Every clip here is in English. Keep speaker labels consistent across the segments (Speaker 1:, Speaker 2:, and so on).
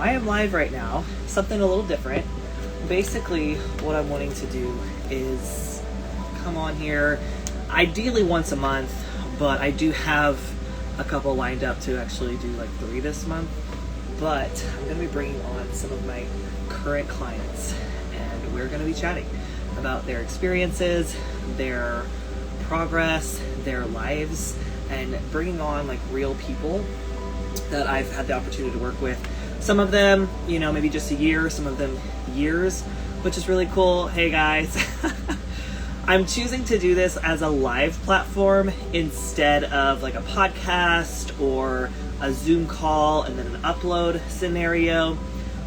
Speaker 1: I am live right now, something a little different. Basically, what I'm wanting to do is come on here, ideally once a month, but I do have a couple lined up to actually do like 3 this month. But I'm going to be bringing on some of my current clients, and we're going to be chatting about their experiences, their progress, their lives, and bringing on like real people that I've had the opportunity to work with. Some of them, maybe just a year, some of them years, which is really cool. Hey guys. I'm choosing to do this as a live platform instead of like a podcast or a Zoom call and then an upload scenario,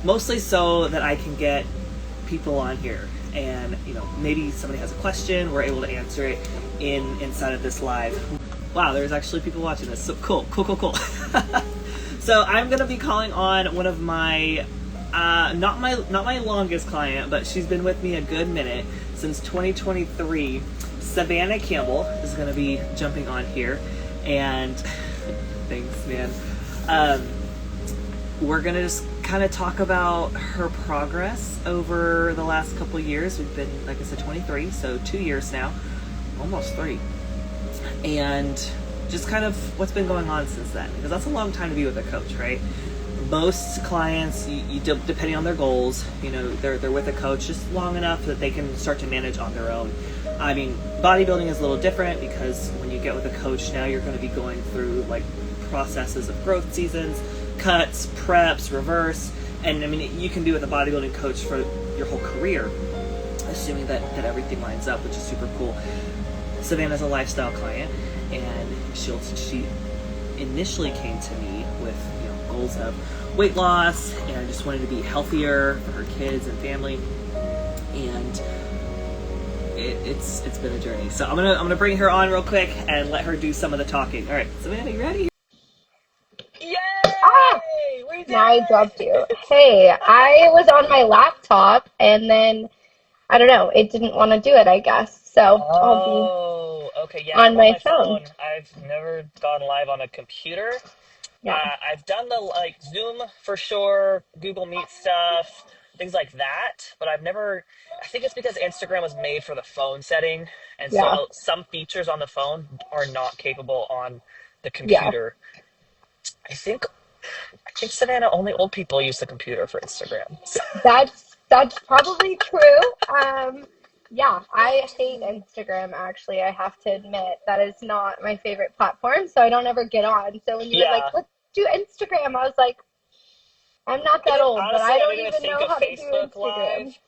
Speaker 1: mostly so that I can get people on here and maybe somebody has a question, we're able to answer it inside of this live. Wow, there's actually people watching this. So cool. So I'm gonna be calling on one of my not my longest client, but she's been with me a good minute, since 2023. Savannah Campbell is gonna be jumping on here, and thanks, man. We're gonna just kind of talk about her progress over the last couple of years. We've been, like I said, 23, so 2 years now, almost 3, and just kind of what's been going on since then, because that's a long time to be with a coach, right? Most clients, depending on their goals, they're with a coach just long enough that they can start to manage on their own. I mean, bodybuilding is a little different, because when you get with a coach now, you're going to be going through like processes of growth seasons, cuts, preps, reverse, and I mean, you can be with a bodybuilding coach for your whole career, assuming that everything lines up, which is super cool. Savannah's a lifestyle client, and she initially came to me with goals of weight loss and just wanted to be healthier for her kids and family, and it's been a journey. So I'm gonna bring her on real quick and let her do some of the talking. All right, Savannah, you ready? Yay!
Speaker 2: Ah,
Speaker 1: We did
Speaker 2: now I
Speaker 1: it!
Speaker 2: dropped you. Hey, I was on my laptop and then I don't know, it didn't want to do it, I guess. So I'll be
Speaker 1: Oh, okay. Yeah,
Speaker 2: on
Speaker 1: I'm on
Speaker 2: my
Speaker 1: my
Speaker 2: phone.
Speaker 1: phone. I've never gone live on a computer.
Speaker 2: Yeah.
Speaker 1: I've done the like Zoom for sure, Google Meet stuff, things like that, but I've never. I think it's because Instagram was made for the phone setting, and so
Speaker 2: Yeah.
Speaker 1: some features on the phone are not capable on the
Speaker 2: Yeah.
Speaker 1: computer. I think I think Savannah, only old people use the computer for Instagram.
Speaker 2: That's probably true. Yeah, I hate Instagram actually. I have to admit that is not my favorite platform, so I don't ever get on. So when you were like,
Speaker 1: Yeah,
Speaker 2: "Let's do Instagram," I was like, "I'm not
Speaker 1: I
Speaker 2: that
Speaker 1: didn't
Speaker 2: old, but
Speaker 1: honestly.
Speaker 2: I
Speaker 1: I
Speaker 2: don't
Speaker 1: didn't even
Speaker 2: even
Speaker 1: think
Speaker 2: know
Speaker 1: of
Speaker 2: how to do
Speaker 1: Facebook
Speaker 2: Instagram."
Speaker 1: Live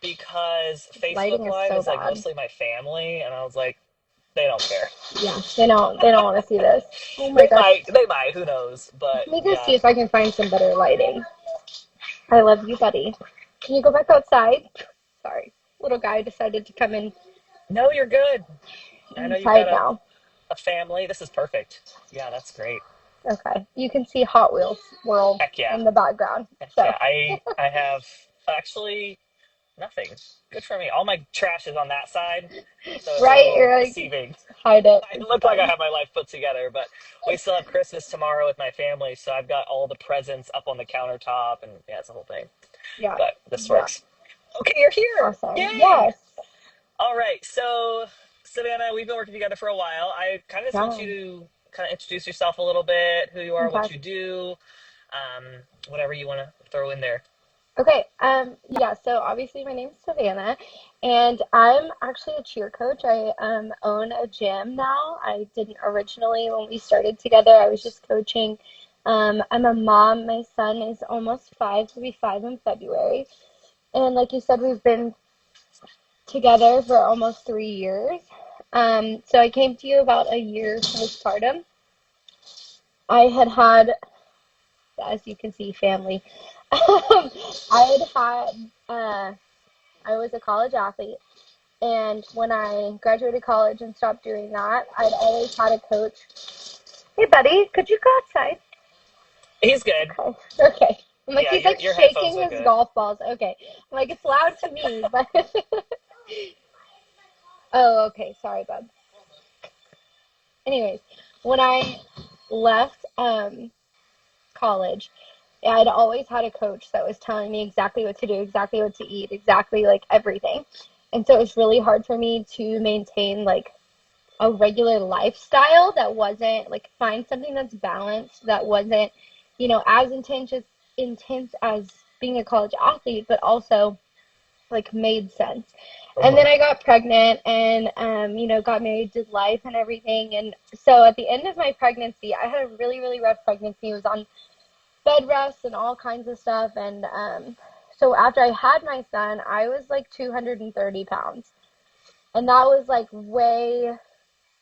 Speaker 1: because Facebook
Speaker 2: Lighting is
Speaker 1: Live
Speaker 2: so
Speaker 1: is like
Speaker 2: bad.
Speaker 1: mostly my family, and I was like, they don't care.
Speaker 2: Yeah, they don't want to see this. Oh my
Speaker 1: They
Speaker 2: gosh.
Speaker 1: might, they might, who knows? But
Speaker 2: Let me go see
Speaker 1: yeah.
Speaker 2: if I can find some better lighting. I love you, buddy. Can you go back outside? Sorry. Little guy decided to come in
Speaker 1: No, you're good. I know you've got
Speaker 2: inside now.
Speaker 1: a family. This is perfect. Yeah, that's great.
Speaker 2: Okay. You can see Hot Wheels World
Speaker 1: Heck yeah.
Speaker 2: in the background.
Speaker 1: Heck
Speaker 2: So,
Speaker 1: yeah. I have actually nothing. Good for me. All my trash is on that side, so it's a
Speaker 2: right?
Speaker 1: little
Speaker 2: You're like,
Speaker 1: deceiving.
Speaker 2: hide it.
Speaker 1: I
Speaker 2: It's
Speaker 1: look like I
Speaker 2: fine.
Speaker 1: have my life put together, but we still have Christmas tomorrow with my family, so I've got all the presents up on the countertop, and yeah, it's the whole thing.
Speaker 2: Yeah.
Speaker 1: But this
Speaker 2: Yeah.
Speaker 1: works. Okay, you're here.
Speaker 2: Awesome.
Speaker 1: Yay!
Speaker 2: Yes.
Speaker 1: All right, so Savannah, we've been working together for a while. I kind of just want
Speaker 2: Yeah.
Speaker 1: you to kind of introduce yourself a little bit, who you are, what
Speaker 2: Okay.
Speaker 1: you do, um, whatever you want to throw in there.
Speaker 2: Okay, yeah, so obviously my name is Savannah, and I'm actually a cheer coach. I own a gym now. I didn't originally when we started together. I was just coaching. I'm a mom. My son is almost 5, to be 5 in February. And like you said, we've been together for almost 3 years. So I came to you about a year postpartum. I had, as you can see, family. I had I was a college athlete, and when I graduated college and stopped doing that, I'd always had a coach. Hey, buddy, could you go outside?
Speaker 1: He's good.
Speaker 2: Okay, okay. I'm like,
Speaker 1: Yeah,
Speaker 2: he's like
Speaker 1: your headphones
Speaker 2: shaking
Speaker 1: are
Speaker 2: his
Speaker 1: good.
Speaker 2: golf balls. Okay. I'm like, it's loud to me, but oh, okay. Sorry, bud. Anyways, when I left college I'd always had a coach that was telling me exactly what to do, exactly what to eat, exactly like everything. And so it was really hard for me to maintain like a regular lifestyle that wasn't like find something that's balanced, that wasn't, as intense as being a college athlete, but also like made sense. And then
Speaker 1: Uh-huh.
Speaker 2: I got pregnant and got married, did life and everything. And so at the end of my pregnancy, I had a really, really rough pregnancy. It was on bed rest and all kinds of stuff. And so after I had my son, I was like 230 pounds. And that was like way,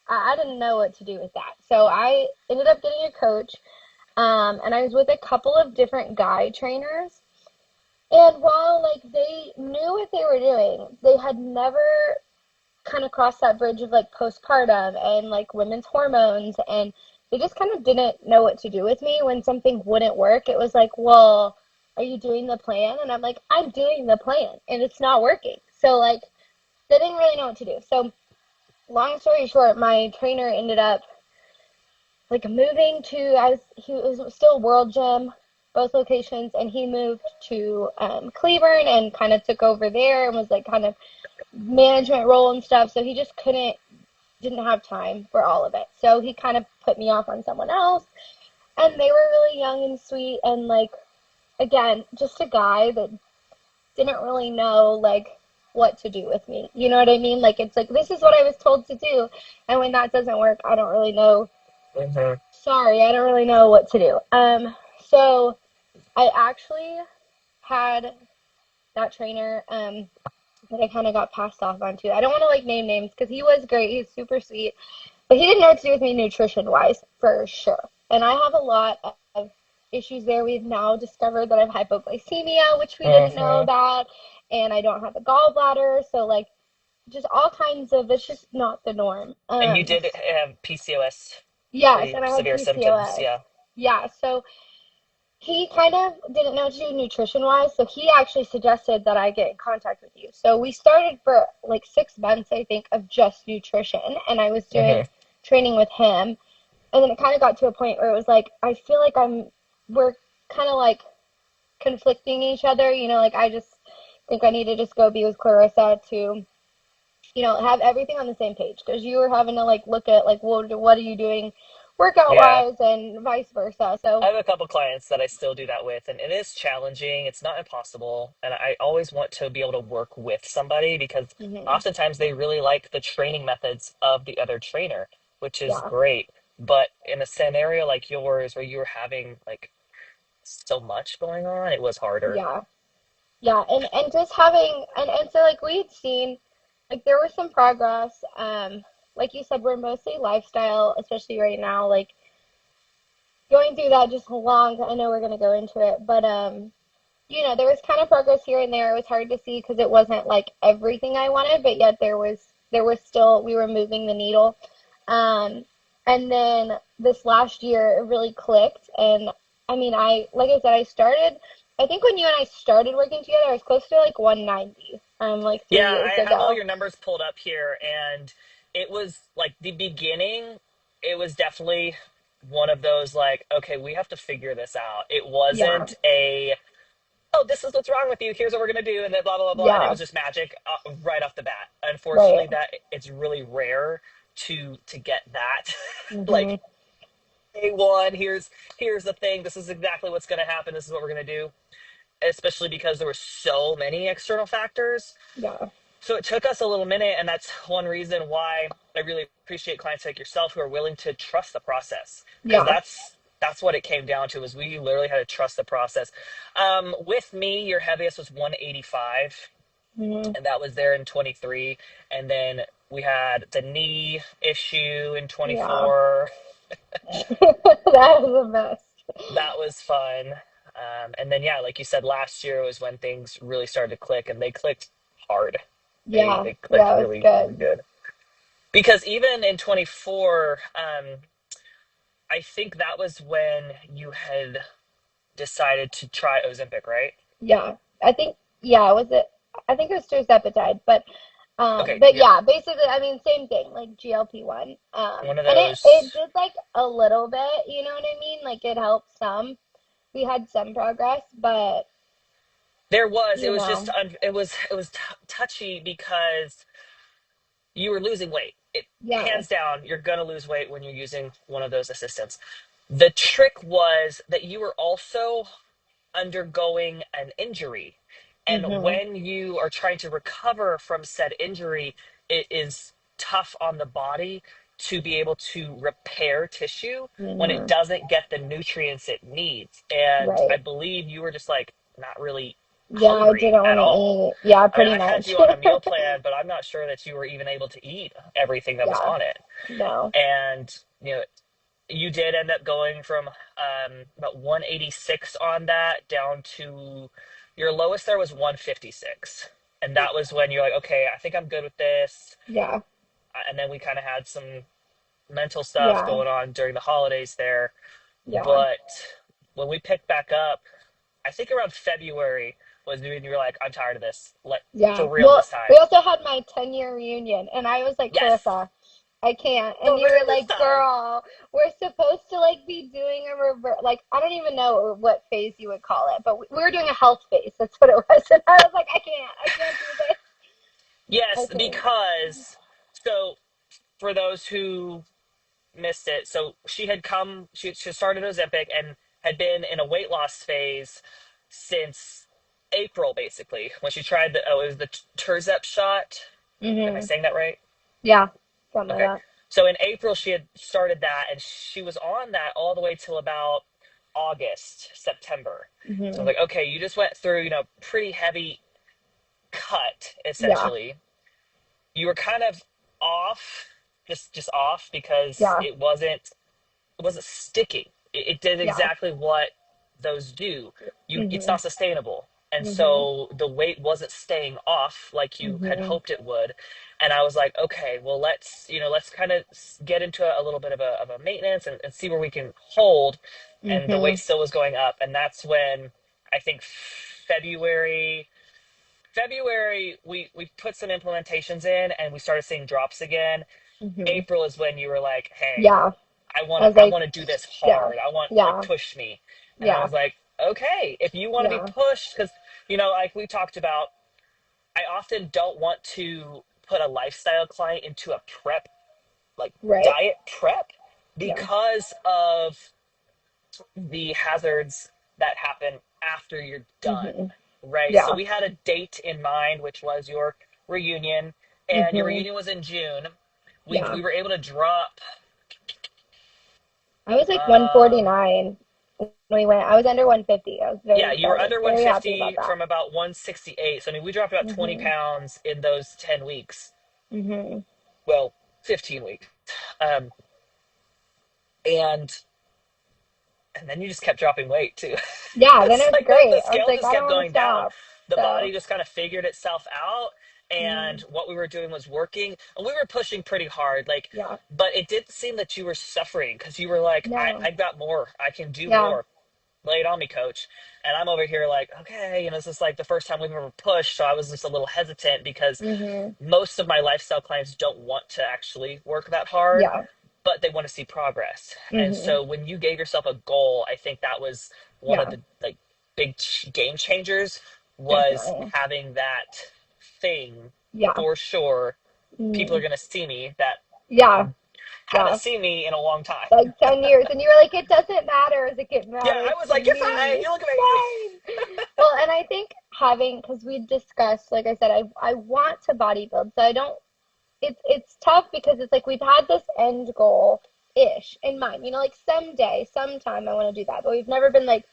Speaker 2: I didn't know what to do with that. So I ended up getting a coach. And I was with a couple of different guy trainers. And while like they knew what they were doing, they had never kind of crossed that bridge of like postpartum and like women's hormones, and they just kind of didn't know what to do with me when something wouldn't work. It was like, well, are you doing the plan? And I'm like, I'm doing the plan and it's not working. So like they didn't really know what to do. So long story short, my trainer ended up like moving to he was still World Gym, both locations, and he moved to Cleburne and kind of took over there and was like kind of management role and stuff. So he just didn't have time for all of it. So he kind of put me off on someone else, and they were really young and sweet and like again, just a guy that didn't really know like what to do with me. You know what I mean? Like it's like this is what I was told to do, and when that doesn't work, I don't really know.
Speaker 1: Uh-huh.
Speaker 2: Sorry, I don't really know what to do. So I actually had that trainer that I kind of got passed off onto. I don't want to like name names because he was great. He's super sweet, but he didn't know what to do with me nutrition wise for sure. And I have a lot of issues there. We've now discovered that I have hypoglycemia, which we didn't know
Speaker 1: Uh-huh.
Speaker 2: about, and I don't have a gallbladder. So like just all kinds of it's just not the norm.
Speaker 1: And you did have PCOS,
Speaker 2: Yes,
Speaker 1: pretty
Speaker 2: and I had
Speaker 1: severe symptoms.
Speaker 2: PCOS.
Speaker 1: Yeah.
Speaker 2: Yeah, so he kind of didn't know what to do nutrition wise, so he actually suggested that I get in contact with you. So we started for like 6 months, I think, of just nutrition, and I was doing
Speaker 1: Uh-huh.
Speaker 2: training with him. And then it kind of got to a point where it was like, I feel like we're kind of like conflicting each other, like I just think I need to just go be with Clarissa to, have everything on the same page because you were having to like look at like, what are you doing workout
Speaker 1: Yeah.
Speaker 2: wise and vice versa.
Speaker 1: I
Speaker 2: So,
Speaker 1: have a couple clients that I still do that with, and it is challenging. It's not impossible. And I always want to be able to work with somebody because
Speaker 2: mhm,
Speaker 1: oftentimes they really like the training methods of the other trainer, which is
Speaker 2: yeah,
Speaker 1: great. But in a scenario like yours where you were having like so much going on, it was harder.
Speaker 2: yeah. Yeah, and just having and so like we'd seen like there was some progress. Like you said, we're mostly lifestyle, especially right now, like going through that just long, I know we're gonna go into it, but there was kind of progress here and there. It was hard to see because it wasn't like everything I wanted, but yet there was still we were moving the needle. Um, and then this last year it really clicked, and I mean I like I said I started. I think when you and I started working together, I was close to like 190. Like three
Speaker 1: Yeah,
Speaker 2: years
Speaker 1: I have all
Speaker 2: ago.
Speaker 1: your numbers pulled up here, and it was like the beginning, it was definitely one of those like, okay, we have to figure this out. It
Speaker 2: Yeah,
Speaker 1: wasn't a, oh, this is what's wrong with you. Here's what we're gonna do, and then blah blah blah blah, and it
Speaker 2: yeah,
Speaker 1: was just magic right off the bat.
Speaker 2: right.
Speaker 1: Unfortunately, that it's really rare to get that.
Speaker 2: Mhm.
Speaker 1: Like, A1, here's the thing. This is exactly what's gonna happen. This is what we're gonna do. Especially because there were so many external factors.
Speaker 2: Yeah,
Speaker 1: So it took us a little minute, and that's one reason why I really appreciate clients like yourself who are willing to trust the process, because
Speaker 2: yeah.
Speaker 1: that's what it came down to, is we literally had to trust the process. With me, your heaviest was 185,
Speaker 2: Mhm.
Speaker 1: and that was there in 23, and then we had the knee issue in
Speaker 2: Yeah.
Speaker 1: 24.
Speaker 2: That was the best.
Speaker 1: That was fun. And then yeah, like you said, last year was when things really started to click, and they clicked hard. they
Speaker 2: Yeah,
Speaker 1: they clicked
Speaker 2: yeah, it was
Speaker 1: really really
Speaker 2: good.
Speaker 1: good. Because even in 24, I think that was when you had decided to try Ozempic, right?
Speaker 2: Yeah, I think yeah, was it? I think it was tirzepatide, but
Speaker 1: Okay,
Speaker 2: but
Speaker 1: yep.
Speaker 2: yeah, basically, I mean, same thing, like GLP-1.
Speaker 1: One of
Speaker 2: And it
Speaker 1: those.
Speaker 2: did like a little bit, you know what I mean? Like it helped some. we had some progress, but
Speaker 1: There was, it
Speaker 2: you
Speaker 1: was just,
Speaker 2: know,
Speaker 1: touchy because you were losing weight. It
Speaker 2: yeah.
Speaker 1: hands down, you're gonna lose weight when you're using one of those assistants. The trick was that you were also undergoing an injury. And
Speaker 2: Mhm.
Speaker 1: when you are trying to recover from said injury, it is tough on the body to be able to repair tissue when it
Speaker 2: Mhm.
Speaker 1: doesn't get the nutrients it needs. And I
Speaker 2: Right.
Speaker 1: believe you were just like not really
Speaker 2: Yeah, I
Speaker 1: hungry
Speaker 2: didn't
Speaker 1: at
Speaker 2: want to
Speaker 1: all.
Speaker 2: eat. Yeah,
Speaker 1: I mean,
Speaker 2: pretty
Speaker 1: I had
Speaker 2: much.
Speaker 1: you on a meal plan, but I'm not sure that you were even able to eat everything that was
Speaker 2: Yeah.
Speaker 1: on it.
Speaker 2: No.
Speaker 1: And, you did end up going from about 186 on that down to your lowest there was 156. And that was when you're like, okay, I think I'm good with this.
Speaker 2: Yeah.
Speaker 1: And then we kind of had some mental stuff
Speaker 2: Yeah.
Speaker 1: going on during the holidays there.
Speaker 2: Yeah.
Speaker 1: But when we picked back up, I think around February was when you were like, I'm tired of this. For
Speaker 2: Yeah.
Speaker 1: real
Speaker 2: Well,
Speaker 1: this
Speaker 2: we
Speaker 1: time.
Speaker 2: also had my 10-year reunion, and I was like,
Speaker 1: Yes,
Speaker 2: Carissa, I can't.
Speaker 1: for
Speaker 2: And you
Speaker 1: real
Speaker 2: were
Speaker 1: this
Speaker 2: like,
Speaker 1: time.
Speaker 2: girl, we're supposed to like be doing a revert. Like, I don't even know what phase you would call it, but we were doing a health phase. That's what it was. And I was like, I can't do this. I
Speaker 1: Yes,
Speaker 2: can't.
Speaker 1: because so for those who missed it. So she started Ozempic and had been in a weight loss phase since April, basically, when she tried it was the Tirzep shot. Am I
Speaker 2: Hmm.
Speaker 1: saying that right?
Speaker 2: Yeah. Something
Speaker 1: Okay.
Speaker 2: like
Speaker 1: So in April, she had started that and she was on that all the way till about August, September.
Speaker 2: that.
Speaker 1: So I
Speaker 2: Hmm.
Speaker 1: was like, okay, you just went through, pretty heavy cut,
Speaker 2: Yeah.
Speaker 1: essentially. You were kind of off, just off because
Speaker 2: Yeah.
Speaker 1: it wasn't sticking. It did
Speaker 2: Yeah.
Speaker 1: exactly what those do. It's
Speaker 2: Hmm.
Speaker 1: not sustainable. And
Speaker 2: Hmm.
Speaker 1: so the weight wasn't staying off like you had
Speaker 2: Hmm.
Speaker 1: hoped it would. And I was like, okay, well, let's kind of get into a little bit of a maintenance and see where we can hold. And the weight
Speaker 2: Hmm.
Speaker 1: still was going up. And that's when I think February, we put some implementations in and we started seeing drops again.
Speaker 2: Hmm.
Speaker 1: April is when you were like, hey,
Speaker 2: Yeah.
Speaker 1: I
Speaker 2: I
Speaker 1: want
Speaker 2: was
Speaker 1: to I
Speaker 2: like,
Speaker 1: want to do this
Speaker 2: yeah.
Speaker 1: hard. I want like
Speaker 2: Yeah.
Speaker 1: push me. And I
Speaker 2: Yeah.
Speaker 1: was like, okay, if you want to be
Speaker 2: Yeah.
Speaker 1: pushed cuz like we talked about, I often don't want to put a lifestyle client into a prep like
Speaker 2: Right.
Speaker 1: diet prep
Speaker 2: Yeah.
Speaker 1: because of the hazards that happen after you're done,
Speaker 2: Hmm.
Speaker 1: right? So
Speaker 2: Yeah.
Speaker 1: we had a date in mind which was your reunion, and your
Speaker 2: Hmm.
Speaker 1: reunion was in June. We
Speaker 2: Yeah.
Speaker 1: we were able to drop
Speaker 2: I was like
Speaker 1: um
Speaker 2: 149 when we went. I was under 150. I was
Speaker 1: yeah,
Speaker 2: very
Speaker 1: you were
Speaker 2: excited,
Speaker 1: under
Speaker 2: very happy about
Speaker 1: 150
Speaker 2: that.
Speaker 1: from about 168. So, I mean, we dropped about 20
Speaker 2: Hmm.
Speaker 1: pounds in those 10 weeks.
Speaker 2: Hmm.
Speaker 1: Well, 15 weeks. Um, and and then you just kept dropping weight too.
Speaker 2: Yeah, then
Speaker 1: It's
Speaker 2: it was
Speaker 1: like the
Speaker 2: great. I was
Speaker 1: scale
Speaker 2: like,
Speaker 1: just
Speaker 2: I
Speaker 1: kept
Speaker 2: don't want to
Speaker 1: going down.
Speaker 2: stop.
Speaker 1: The body
Speaker 2: So,
Speaker 1: just kind of figured itself out, and
Speaker 2: mhm.
Speaker 1: what we were doing was working. And we were pushing pretty hard, like,
Speaker 2: Yeah.
Speaker 1: but it did seem that you were suffering because you were like,
Speaker 2: No.
Speaker 1: I've got more. I can do
Speaker 2: Yeah.
Speaker 1: more. Lay it on me, coach. And I'm over here like, okay, this is like the first time we've ever pushed. So I was just a little hesitant because
Speaker 2: Hmm.
Speaker 1: most of my lifestyle clients don't want to actually work that hard,
Speaker 2: Yeah.
Speaker 1: but they want to see progress. And
Speaker 2: Hmm.
Speaker 1: so when you gave yourself a goal, I think that was one of
Speaker 2: Yeah.
Speaker 1: the like big game changers was
Speaker 2: Definitely.
Speaker 1: having that thing
Speaker 2: Yeah.
Speaker 1: for sure. People are
Speaker 2: Hmm.
Speaker 1: going to see me that
Speaker 2: Yeah.
Speaker 1: haven't
Speaker 2: Yeah.
Speaker 1: seen me in a long time.
Speaker 2: Like 10 years. And you were like, it doesn't matter. As it
Speaker 1: Yeah, I
Speaker 2: matters
Speaker 1: was
Speaker 2: to
Speaker 1: like, you're fine.
Speaker 2: me.
Speaker 1: You
Speaker 2: It's
Speaker 1: look amazing.
Speaker 2: fine. Well, and I think having, because we discussed, like I said, I want to bodybuild. So I don't, it's tough because it's like we've had this end goal ish in mind. Like someday, sometime I want to do that. But we've never been like,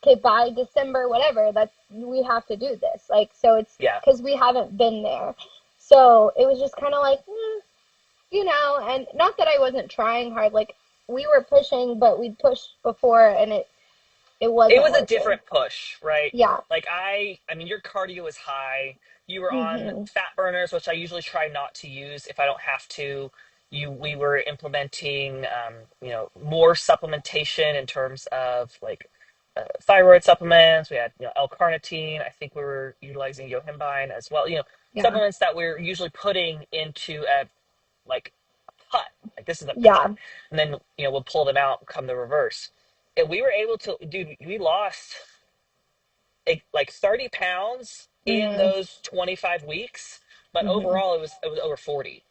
Speaker 2: okay, by December, whatever, that we have to do this. Like, so it's
Speaker 1: Yeah.
Speaker 2: because we haven't been there. So it was just kind of like, and not that I wasn't trying hard. Like we were pushing, but we'd pushed before and it
Speaker 1: It
Speaker 2: wasn't
Speaker 1: was a
Speaker 2: working.
Speaker 1: different push, right?
Speaker 2: Yeah.
Speaker 1: Like I mean, your cardio is high. You were on
Speaker 2: Mhm.
Speaker 1: fat burners, which I usually try not to use if I don't have to. We were implementing, more supplementation in terms of like thyroid supplements. We had, L-carnitine. I think we were utilizing yohimbine as well.
Speaker 2: Yeah.
Speaker 1: Supplements that we're usually putting into a like a putt. Like this is a putt,
Speaker 2: Yeah.
Speaker 1: and then we'll pull them out come the reverse. and we were able to, dude, we lost like 30 pounds in
Speaker 2: Hmm.
Speaker 1: those 25 weeks, but
Speaker 2: Hmm.
Speaker 1: overall it was over 40.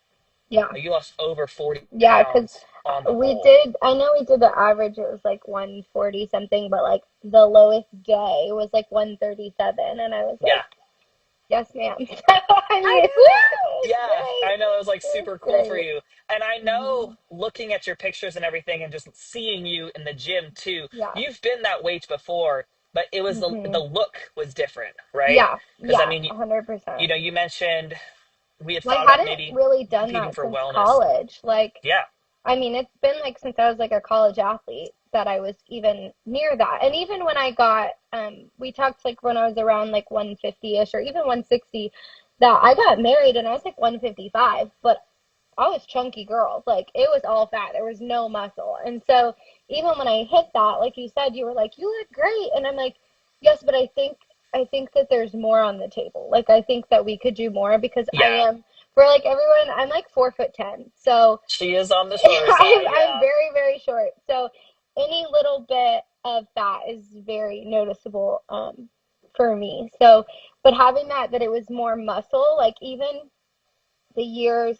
Speaker 2: Yeah.
Speaker 1: Like you lost over 40
Speaker 2: Yeah, because
Speaker 1: pounds on the
Speaker 2: we
Speaker 1: whole.
Speaker 2: did, I know we did the average, it was like 140 something, but like the lowest day was like 137. And I was
Speaker 1: Yeah.
Speaker 2: like, yes, ma'am. I
Speaker 1: I
Speaker 2: mean,
Speaker 1: did it.
Speaker 2: woo, it's
Speaker 1: Yeah,
Speaker 2: great.
Speaker 1: I know it was like
Speaker 2: It was
Speaker 1: super cool for
Speaker 2: great.
Speaker 1: you. And I know
Speaker 2: Hmm.
Speaker 1: looking at your pictures and everything and just seeing you in the gym too,
Speaker 2: Yeah.
Speaker 1: you've been that weight before, but it was the
Speaker 2: Hmm.
Speaker 1: look was different, right?
Speaker 2: Yeah.
Speaker 1: Because I
Speaker 2: Yeah.
Speaker 1: mean,
Speaker 2: 100%.
Speaker 1: you mentioned we had
Speaker 2: Well, I
Speaker 1: thought about
Speaker 2: hadn't
Speaker 1: maybe
Speaker 2: really done
Speaker 1: competing
Speaker 2: that
Speaker 1: for
Speaker 2: since
Speaker 1: wellness.
Speaker 2: college. Like,
Speaker 1: Yeah.
Speaker 2: I mean, it's been like since I was like a college athlete that I was even near that. And even when I got, we talked like when I was around like 150-ish or even 160, that I got married and I was like 155, but I was chunky girl. Like it was all fat. There was no muscle. And so even when I hit that, like you said, you were like, you look great. And I'm like, yes, but I think that there's more on the table. Like I think that we could do more because I
Speaker 1: Yeah.
Speaker 2: am for like everyone, I'm like 4'10". So
Speaker 1: She is on the shorter side.
Speaker 2: I'm
Speaker 1: Yeah.
Speaker 2: very, very short. So any little bit of fat is very noticeable for me. So but having that it was more muscle, like even the years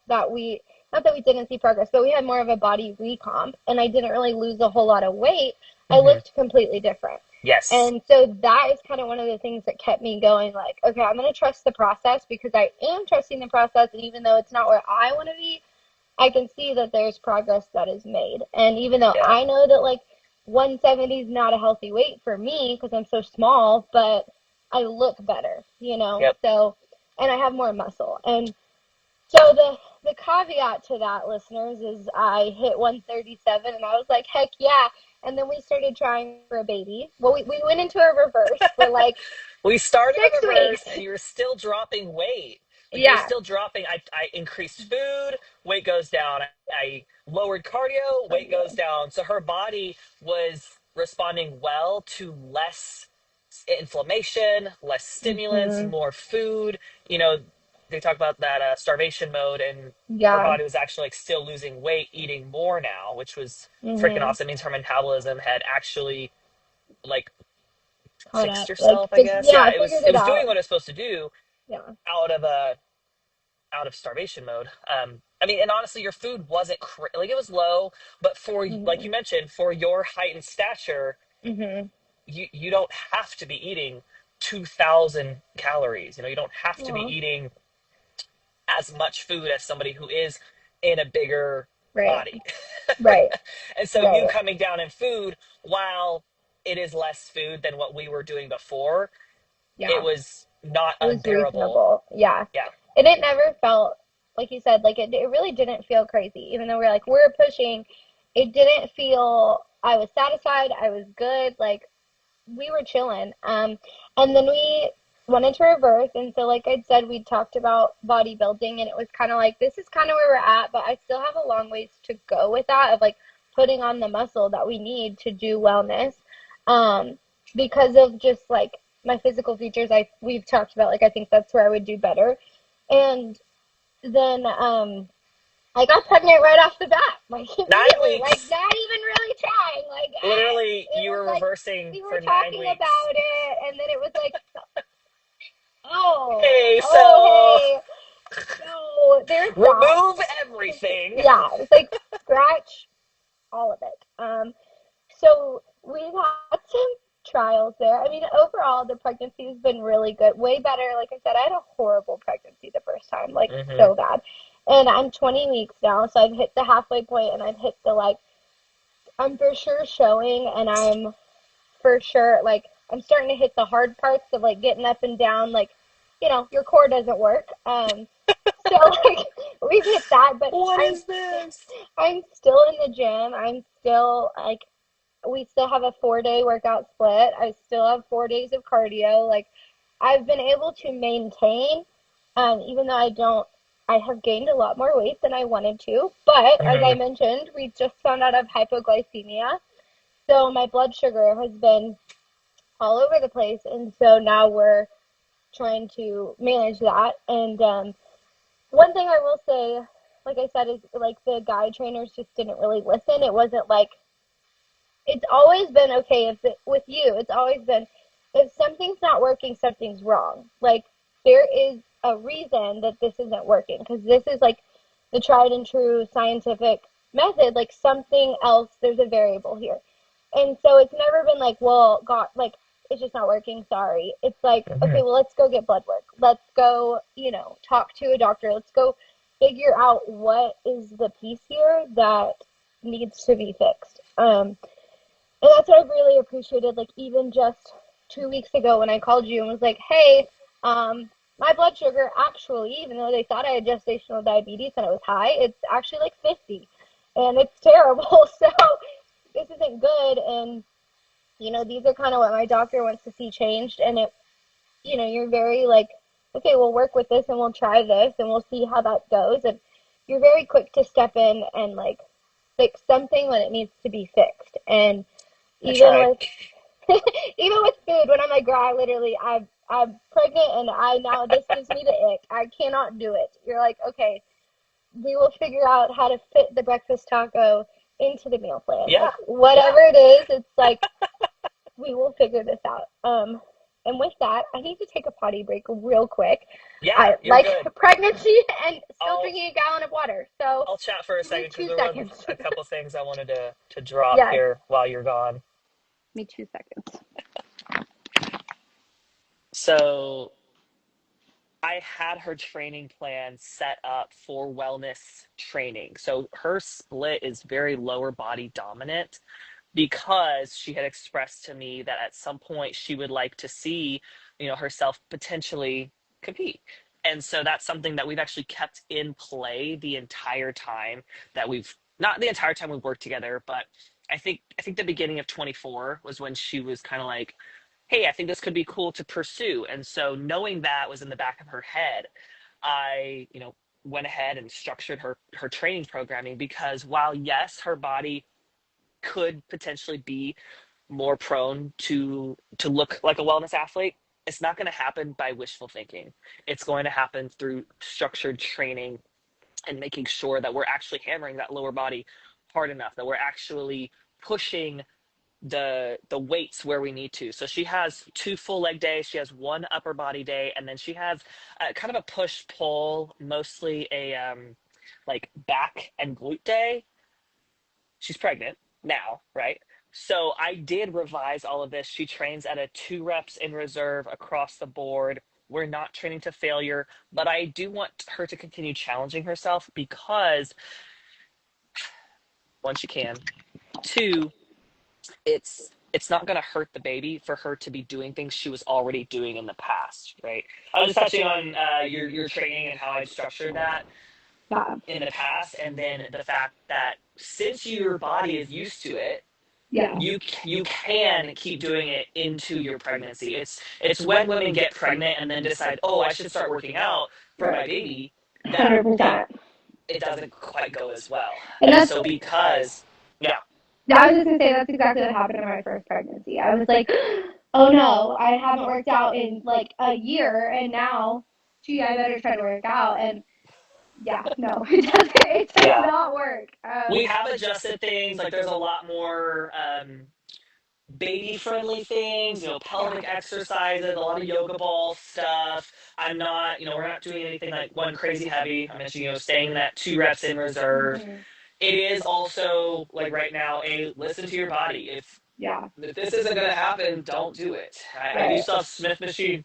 Speaker 2: that we not that we didn't see progress, but we had more of a body recomp and I didn't really lose a whole lot of weight, I
Speaker 1: Hmm.
Speaker 2: looked completely different.
Speaker 1: Yes.
Speaker 2: And so that is kind of one of the things that kept me going, like, okay, I'm going to trust the process because I am trusting the process. And even though it's not where I want to be, I can see that there's progress that is made. And even though
Speaker 1: Yeah.
Speaker 2: I know that like 170 is not a healthy weight for me because I'm so small, but I look better, you know?
Speaker 1: Yep.
Speaker 2: So, and I have more muscle. And so the caveat to that, listeners, is I hit 137 and I was like, heck yeah. And then we started trying for a baby. Well, we went into a reverse for like
Speaker 1: We started a
Speaker 2: 6 weeks.
Speaker 1: reverse and you were still dropping weight. Like you were
Speaker 2: Yeah.
Speaker 1: still dropping. I increased food, weight goes down. I lowered cardio, weight goes
Speaker 2: Cardio.
Speaker 1: down. So her body was responding well to less inflammation, less stimulants,
Speaker 2: Hmm.
Speaker 1: more food. You know, they talk about that starvation mode, and her
Speaker 2: Yeah.
Speaker 1: body was actually like still losing weight, eating more now, which was freaking
Speaker 2: Hmm.
Speaker 1: awesome. It means her metabolism had actually like
Speaker 2: Caught
Speaker 1: fixed
Speaker 2: up. Like,
Speaker 1: herself, I guess.
Speaker 2: yeah,
Speaker 1: Yeah,
Speaker 2: I
Speaker 1: it was
Speaker 2: figured
Speaker 1: it
Speaker 2: it
Speaker 1: was doing
Speaker 2: out.
Speaker 1: what it's supposed to do
Speaker 2: Yeah.
Speaker 1: out of out of starvation mode. I mean, and honestly, your food wasn't like it was low, but for like
Speaker 2: Hmm.
Speaker 1: you mentioned, for your height and stature,
Speaker 2: Hmm.
Speaker 1: you don't have to be eating 2,000 calories. You don't have to be
Speaker 2: Oh,
Speaker 1: eating as much food as somebody who is in a bigger
Speaker 2: right.
Speaker 1: body.
Speaker 2: Right.
Speaker 1: And so you
Speaker 2: Right.
Speaker 1: coming down in food, while it is less food than what we were doing before, it
Speaker 2: Yeah.
Speaker 1: was not
Speaker 2: It was
Speaker 1: unbearable.
Speaker 2: reasonable. Yeah.
Speaker 1: Yeah.
Speaker 2: And it never felt, like you said, like it really didn't feel crazy. Even though we're pushing, it didn't feel, I was satisfied. I was good. Like, we were chilling. And then we went into reverse. And so, like I said, we talked about bodybuilding, and it was kind of like, this is kind of where we're at, but I still have a long ways to go with that of like putting on the muscle that we need to do wellness. Um, because of just like my physical features, we've talked about, like, I think that's where I would do better. And then, I got pregnant right off the bat, like
Speaker 1: 9
Speaker 2: immediately, like
Speaker 1: weeks.
Speaker 2: not even really trying. Like
Speaker 1: Literally,
Speaker 2: it
Speaker 1: you
Speaker 2: was
Speaker 1: were
Speaker 2: like
Speaker 1: reversing
Speaker 2: we were
Speaker 1: for nine
Speaker 2: talking
Speaker 1: weeks.
Speaker 2: about it, and then it was like, oh,
Speaker 1: Okay,
Speaker 2: oh,
Speaker 1: so
Speaker 2: hey, so there's that.
Speaker 1: remove everything.
Speaker 2: Yeah, it's like scratch all of it. So we've had some trials there. I mean, overall, the pregnancy has been really good, way better. Like I said, I had a horrible pregnancy the first time, like
Speaker 1: Hmm.
Speaker 2: so bad. And I'm 20 weeks now, so I've hit the halfway point, and I've hit the like, I'm for sure showing, and I'm for sure like, I'm starting to hit the hard parts of like getting up and down, like, your core doesn't work. So like we've hit that, but
Speaker 1: What
Speaker 2: I'm
Speaker 1: is this?
Speaker 2: I'm still in the gym. I'm still like, we still have a 4-day workout split. I still have 4 days of cardio. Like, I've been able to maintain, even though I have gained a lot more weight than I wanted to. But as I
Speaker 1: Hmm.
Speaker 2: mentioned, we just found out of hypoglycemia. So my blood sugar has been all over the place. And so now we're trying to manage that. And one thing I will say, like I said, is like the guide trainers just didn't really listen. It wasn't like it's always been okay if with you, it's always been if something's not working, something's wrong. Like there is a reason that this isn't working because this is like the tried and true scientific method. Like something else, there's a variable here. And so it's never been like, well, God, like it's just not working. Sorry. It's like, okay,
Speaker 1: Hmm.
Speaker 2: well, let's go get blood work. Let's go, talk to a doctor. Let's go figure out what is the piece here that needs to be fixed. And that's what I've really appreciated. Like even just 2 weeks ago when I called you and was like, "Hey, my blood sugar actually, even though they thought I had gestational diabetes and it was high, it's actually like 50, and it's terrible. So this isn't good." And these are kind of what my doctor wants to see changed. And you're very like, "Okay, we'll work with this and we'll try this and we'll see how that goes." And you're very quick to step in and like fix something when it needs to be fixed. And
Speaker 1: I
Speaker 2: even
Speaker 1: try.
Speaker 2: with even with food, when I'm like, girl, I literally, I'm pregnant and I now this gives me the ick. I cannot do it. You're like, okay, we will figure out how to fit the breakfast taco into the meal plan.
Speaker 1: Yeah,
Speaker 2: Like
Speaker 1: yeah,
Speaker 2: whatever it is, it's like we will figure this out. And with that, I need to take a potty break real quick.
Speaker 1: yeah.
Speaker 2: I
Speaker 1: You're
Speaker 2: like
Speaker 1: good.
Speaker 2: pregnancy and still
Speaker 1: I'll
Speaker 2: drinking a gallon of water. So
Speaker 1: I'll chat for a
Speaker 2: give me
Speaker 1: second because
Speaker 2: two
Speaker 1: there was
Speaker 2: seconds.
Speaker 1: a couple things I wanted to drop
Speaker 2: Yes,
Speaker 1: here while you're gone.
Speaker 2: give me 2 seconds.
Speaker 1: So I had her training plan set up for wellness training. So her split is very lower body dominant because she had expressed to me that at some point she would like to see, herself potentially compete. And so that's something that we've actually kept in play the entire time that we've not the entire time we've worked together, but I think the beginning of 24 was when she was kind of like, hey, I think this could be cool to pursue. And so knowing that was in the back of her head, I, went ahead and structured her training programming because while yes, her body could potentially be more prone to look like a wellness athlete, it's not going to happen by wishful thinking. It's going to happen through structured training and making sure that we're actually hammering that lower body hard enough, that we're actually pushing the weights where we need to. So she has 2 full leg days, she has one upper body day, and then she has kind of a push pull, mostly a like back and glute day. She's pregnant now, right? So I did revise all of this. She trains at a 2 reps in reserve across the board. We're not training to failure, but I do want her to continue challenging herself because one, she can. Two, it's not going to hurt the baby for her to be doing things she was already doing in the past, right? I was just touching on your training and how I'd structured that
Speaker 2: Yeah.
Speaker 1: in the past, and then the fact that since your body is used to it,
Speaker 2: Yeah.
Speaker 1: you can keep doing it into your pregnancy. It's when women get pregnant and then decide, oh, I should start working out for my
Speaker 2: Right.
Speaker 1: baby, that it
Speaker 2: 100%.
Speaker 1: it doesn't quite go as well.
Speaker 2: And
Speaker 1: And
Speaker 2: that's,
Speaker 1: so because yeah,
Speaker 2: yeah, I was just gonna say that's exactly what happened in my first pregnancy. I was like, oh no, I haven't worked out in like a year, and now, gee, I better try to work out. And yeah, no, it does
Speaker 1: yeah,
Speaker 2: not work.
Speaker 1: we have adjusted things. Like there's a lot more baby friendly things, pelvic
Speaker 2: Yeah.
Speaker 1: exercises, a lot of yoga ball stuff. I'm not, we're not doing anything like one crazy heavy. I mentioned, staying in that 2 reps in reserve.
Speaker 2: Hmm.
Speaker 1: It is also like right now a listen to your body.
Speaker 2: Yeah.
Speaker 1: If this isn't going to happen, don't do it. I do
Speaker 2: Right.
Speaker 1: still have Smith machine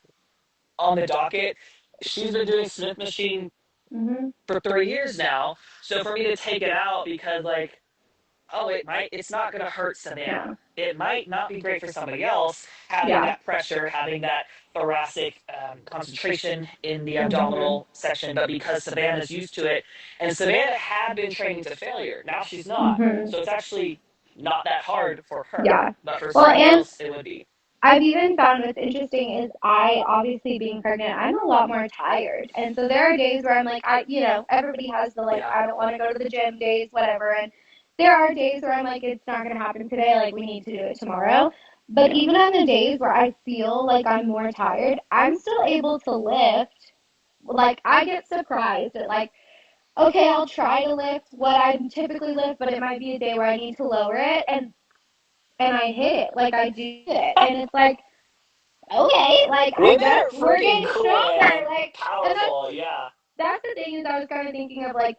Speaker 1: on the docket. She's been doing Smith machine
Speaker 2: Hmm.
Speaker 1: for 3 years now. So for me to take it out because like, oh, it's not going to hurt Savannah.
Speaker 2: Yeah.
Speaker 1: It might not be great for somebody else having
Speaker 2: Yeah.
Speaker 1: that pressure, having that thoracic concentration in the
Speaker 2: Hmm.
Speaker 1: abdominal section, but because Savannah's used to it, and Savannah had been training to failure, now she's not.
Speaker 2: Hmm.
Speaker 1: So it's actually not that hard for her,
Speaker 2: Yeah.
Speaker 1: but for
Speaker 2: Well,
Speaker 1: somebody
Speaker 2: and
Speaker 1: else, it would be.
Speaker 2: I've even found what's interesting is I, obviously being pregnant, I'm a lot more tired. And so there are days where I'm like, everybody has the like,
Speaker 1: Yeah.
Speaker 2: I don't want to go to the gym days, whatever. And there are days where I'm like, it's not going to happen today. Like, we need to do it tomorrow. But
Speaker 1: Yeah.
Speaker 2: even on the days where I feel like I'm more tired, I'm still able to lift. Like, I get surprised at like, okay, I'll try to lift what I typically lift, but it might be a day where I need to lower it. And and I hit it. Like I do it. And it's like, okay, like I
Speaker 1: Women
Speaker 2: bet
Speaker 1: are
Speaker 2: we're
Speaker 1: freaking
Speaker 2: getting
Speaker 1: cool
Speaker 2: stronger.
Speaker 1: and
Speaker 2: Like, and
Speaker 1: powerful. Yeah.
Speaker 2: that's the thing is I was kind of thinking of like,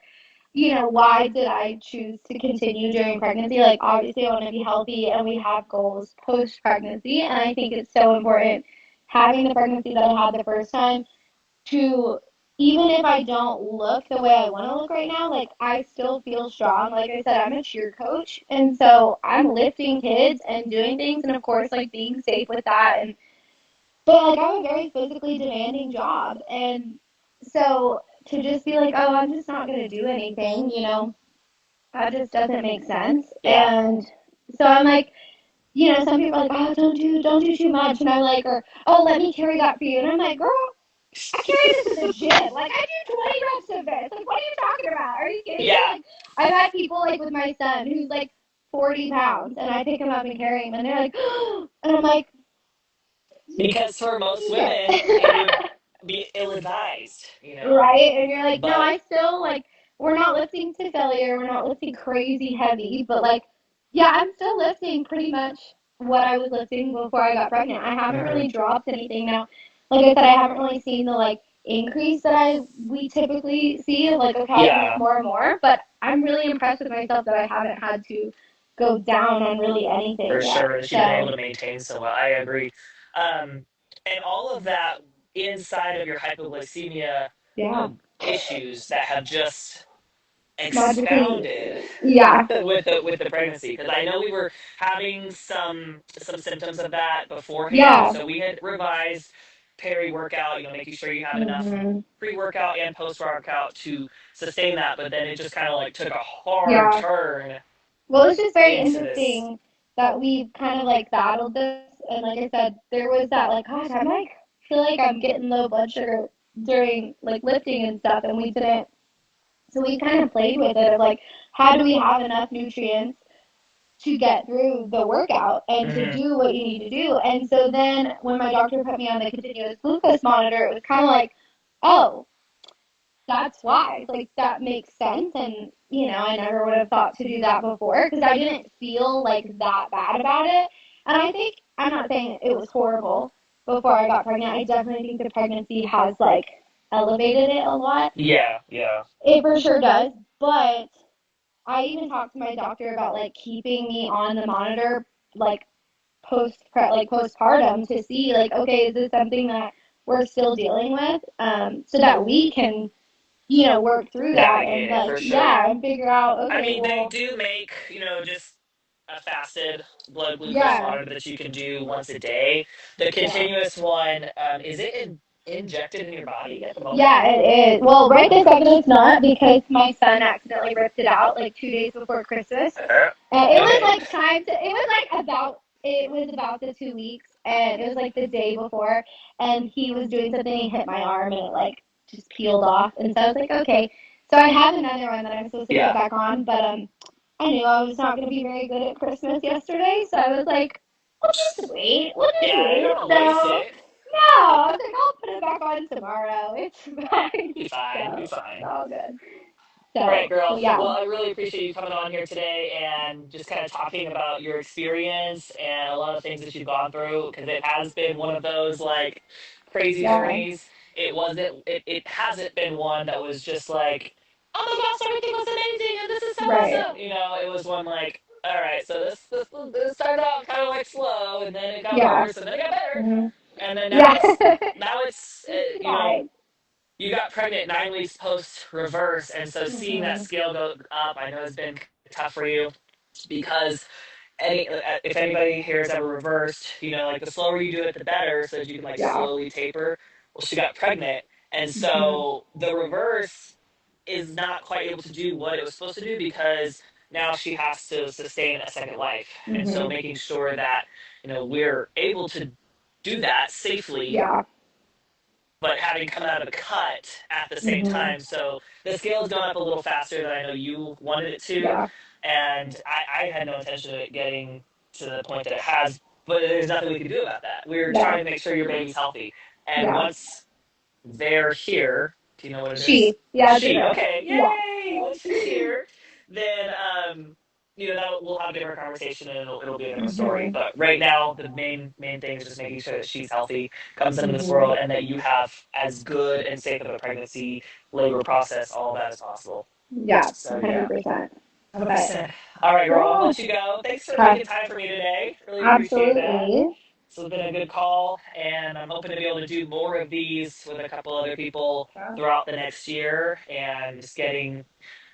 Speaker 2: why did I choose to continue during pregnancy? Like, obviously, I want to be healthy and we have goals post pregnancy. And I think it's so important having the pregnancy that I had the first time to, even if I don't look the way I want to look right now, like, I still feel strong. Like I said, I'm a cheer coach. And so I'm lifting kids and doing things. And of course, like, being safe with that. But like, I have a very physically demanding job. And so to just be like, oh, I'm just not going to do anything, that just doesn't make sense.
Speaker 1: Yeah.
Speaker 2: And so I'm like, some people are like, oh, don't do too much, and I'm like, or oh, let me carry that for you, and I'm like, girl, I carry this at the gym. Like I do 20 reps of this. Like what are you talking about? Are you kidding me?
Speaker 1: Yeah.
Speaker 2: Like I've had people like with my son who's like 40 pounds, and I pick him up and carry him, and they're like, and I'm like,
Speaker 1: Because for most women, it
Speaker 2: yeah.
Speaker 1: would be ill-advised, you know.
Speaker 2: Right? And you're like, no,
Speaker 1: But
Speaker 2: I still like, we're not lifting to failure. We're not lifting crazy heavy, but like, yeah, I'm still lifting pretty much what I was lifting before I got pregnant. I haven't
Speaker 1: mhm.
Speaker 2: really dropped anything now. Like I said, I haven't really seen the like increase that we typically see of like, okay, I can lift
Speaker 1: Yeah,
Speaker 2: more and more, but I'm really impressed with myself that I haven't had to go down on really anything
Speaker 1: for
Speaker 2: yet.
Speaker 1: sure. She's been able
Speaker 2: So,
Speaker 1: to maintain so well. I agree. And all of that inside of your hypoglycemia,
Speaker 2: yeah,
Speaker 1: issues that have just
Speaker 2: magically,
Speaker 1: expounded
Speaker 2: yeah,
Speaker 1: with the pregnancy, because I know we were having some symptoms of that beforehand,
Speaker 2: yeah.
Speaker 1: so we had revised peri workout, making sure you have enough
Speaker 2: Hmm.
Speaker 1: pre workout and post workout to sustain that, but then it just kind of like took a hard
Speaker 2: Yeah.
Speaker 1: turn
Speaker 2: Well, it's just very
Speaker 1: into this.
Speaker 2: interesting that we've kind of like battled this. And like I said, there was that like, gosh, I'm like, feel like I'm getting low blood sugar during like lifting and stuff. And we didn't, so we kind of played with it of like, how do we have enough nutrients to get through the workout and to
Speaker 1: Mhm.
Speaker 2: do what you need to do? And so then when my doctor put me on the continuous glucose monitor, it was kind of like, oh, that's why. Like that makes sense. And I never would have thought to do that before because I didn't feel like that bad about it. And I think I'm not saying it was horrible before I got pregnant. I definitely think the pregnancy has like elevated it a lot.
Speaker 1: Yeah, yeah.
Speaker 2: It for sure does. But I even talked to my doctor about like keeping me on the monitor like postpartum to see like, okay, is this something that we're still dealing with? So that we can work through that and
Speaker 1: Navigate it
Speaker 2: like,
Speaker 1: for sure.
Speaker 2: yeah, and figure out,
Speaker 1: I
Speaker 2: okay,
Speaker 1: mean, they
Speaker 2: well,
Speaker 1: do make, just a fasted blood glucose
Speaker 2: yeah,
Speaker 1: monitor that you can do once a day. The
Speaker 2: yeah.
Speaker 1: continuous one, is it injected in your body at the moment?
Speaker 2: Yeah, it is. Well, right this second it's not because my son accidentally ripped it out like 2 days before Christmas. And it was
Speaker 1: Okay.
Speaker 2: like it was about the 2 weeks and it was like the day before and he was doing something, he hit my arm and it like just peeled off. And so I was like, okay. So I have another one that I'm supposed to put
Speaker 1: Yeah.
Speaker 2: back on, but I knew I was not gonna be very good at Christmas yesterday, so I was like, we'll just wait. We'll just
Speaker 1: Yeah, you
Speaker 2: wait.
Speaker 1: don't want to waste
Speaker 2: So
Speaker 1: it.
Speaker 2: no, I was like, I'll put it back on tomorrow. It's fine.
Speaker 1: Be fine. Be
Speaker 2: So it's
Speaker 1: fine.
Speaker 2: all good.
Speaker 1: All right,
Speaker 2: So
Speaker 1: girl.
Speaker 2: yeah,
Speaker 1: Well, I really appreciate you coming on here today and just kind of talking about your experience and a lot of things that you've gone through, because it has been one of those like crazy
Speaker 2: yeah,
Speaker 1: journeys. It hasn't been one that was just like, oh my gosh, everything was amazing and this is so
Speaker 2: right,
Speaker 1: awesome. It was one like, all right, so this started out kind of like slow, and then it got
Speaker 2: yeah,
Speaker 1: worse, and then it got better,
Speaker 2: hmm,
Speaker 1: and then now
Speaker 2: yeah,
Speaker 1: it's now it's
Speaker 2: right,
Speaker 1: you got pregnant 9 weeks post reverse, and so seeing that
Speaker 2: hmm,
Speaker 1: scale go up, I know has been tough for you, because if anybody here has ever reversed, like the slower you do it, the better, so that you can like
Speaker 2: yeah,
Speaker 1: slowly taper. Well, she got pregnant, and
Speaker 2: hmm,
Speaker 1: so the reverse is not quite able to do what it was supposed to do, because now she has to sustain a second life, and so
Speaker 2: hmm,
Speaker 1: making sure that we're able to do that safely,
Speaker 2: yeah,
Speaker 1: but having come out of the cut at the same
Speaker 2: hmm,
Speaker 1: time. So the scale's gone up a little faster than I know you wanted it to,
Speaker 2: yeah,
Speaker 1: and I had no intention of it getting to the point that it has. But there's nothing we can do about that. We're
Speaker 2: yeah,
Speaker 1: trying to make sure your baby's healthy, and
Speaker 2: yeah.
Speaker 1: once they're here, do you know what it is?
Speaker 2: She, yeah, I do
Speaker 1: She.
Speaker 2: know.
Speaker 1: Okay,
Speaker 2: Yeah,
Speaker 1: yay! Once she's here, then that we'll have a different conversation and it'll be a different story.
Speaker 2: Mhm.
Speaker 1: But right now, the main thing is just making sure that she's healthy, comes into this
Speaker 2: Mhm.
Speaker 1: world, and that you have as good and safe of a pregnancy, labor process, all that as possible.
Speaker 2: Yeah,
Speaker 1: So yeah,
Speaker 2: 100%. But
Speaker 1: 100%. All right, girl, I'm gonna
Speaker 2: yeah,
Speaker 1: let you go. Thanks for
Speaker 2: okay,
Speaker 1: making time for me today. Really appreciate that.
Speaker 2: absolutely.
Speaker 1: So it's been a good call, and I'm hoping to be able to do more of these with a couple other people
Speaker 2: Yeah.
Speaker 1: throughout the next year, and just getting,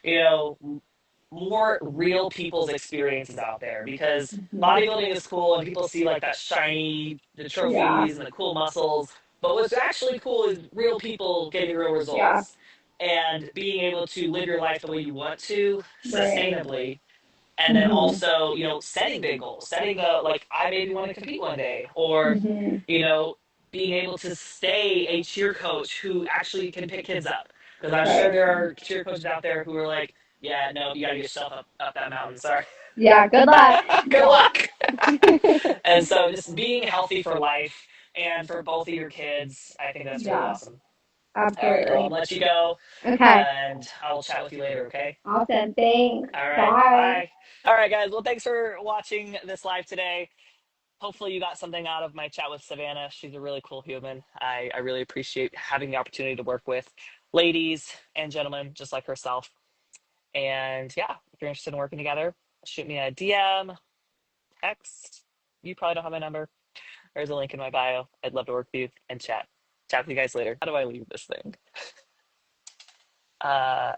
Speaker 1: you know, more real people's experiences out there because
Speaker 2: Mhm.
Speaker 1: bodybuilding is cool and people see like that shiny, the
Speaker 2: Yeah,
Speaker 1: trophies and the cool muscles. But what's actually cool is real people getting real
Speaker 2: yeah,
Speaker 1: results and being able to live your life the way you want to
Speaker 2: right.
Speaker 1: sustainably. And then
Speaker 2: Mhm.
Speaker 1: also, setting big goals, setting a, like, I maybe want to compete one day, or,
Speaker 2: Mhm.
Speaker 1: you know, being able to stay a cheer coach who actually can pick kids up. Because I'm sure
Speaker 2: Right.
Speaker 1: there are cheer coaches out there who are like, yeah, no, you got to get yourself up that mountain. Sorry.
Speaker 2: Yeah, good luck.
Speaker 1: Good
Speaker 2: Yeah.
Speaker 1: luck. And so just being healthy for life and for both of your kids, I think that's really
Speaker 2: Yeah,
Speaker 1: awesome. All right, girl, I'm
Speaker 2: absolutely.
Speaker 1: gonna let you go,
Speaker 2: Okay.
Speaker 1: and I will chat with you later, okay?
Speaker 2: Awesome. Thanks.
Speaker 1: All right,
Speaker 2: Bye.
Speaker 1: bye. All right, guys. Well, thanks for watching this live today. Hopefully, you got something out of my chat with Savannah. She's a really cool human. I really appreciate having the opportunity to work with ladies and gentlemen just like herself. And yeah, if you're interested in working together, shoot me a DM, text. You probably don't have my number. There's a link in my bio. I'd love to work with you and chat. Chat with you guys later. How do I leave this thing?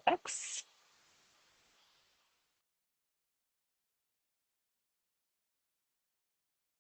Speaker 1: X.